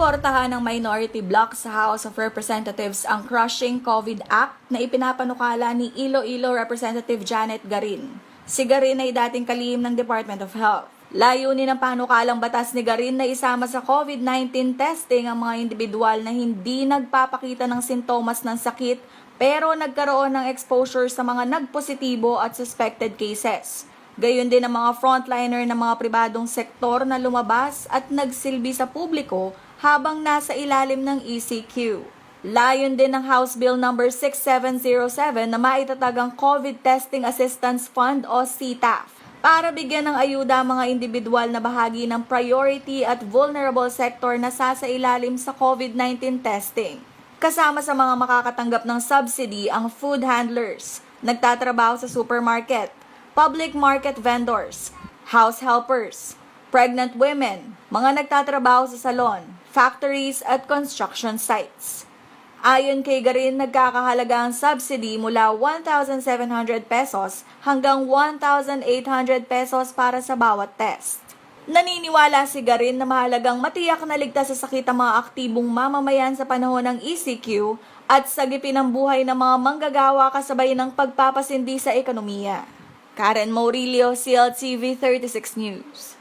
Susuportahan ng minority bloc sa House of Representatives ang Crushing COVID Act na ipinapanukala ni Iloilo Representative Janet Garin. Si Garin ay dating kalihim ng Department of Health. Layunin ng panukalang batas ni Garin na isama sa COVID-19 testing ang mga individual na hindi nagpapakita ng sintomas ng sakit pero nagkaroon ng exposure sa mga nagpositibo at suspected cases. Gayon din ang mga frontliner ng mga pribadong sektor na lumabas at nagsilbi sa publiko habang nasa ilalim ng ECQ. Layon din ng House Bill No. 6707 na maitatag ang COVID Testing Assistance Fund o CTAF para bigyan ng ayuda ang mga individual na bahagi ng priority at vulnerable sector na sasailalim sa COVID-19 testing. Kasama sa mga makakatanggap ng subsidy ang food handlers, nagtatrabaho sa supermarket, public market vendors, house helpers, pregnant women, mga nagtatrabaho sa salon, factories at construction sites. Ayon kay Garin, nagkakahalaga ang subsidy mula 1,700 pesos hanggang 1,800 pesos para sa bawat test. Naniniwala si Garin na mahalagang matiyak na ligtas sa sakit ang mga aktibong mamamayan sa panahon ng ECQ at sagipin ang buhay ng mga manggagawa kasabay ng pagpapasindi sa ekonomiya. Karen Maurilio, CLTV36 News.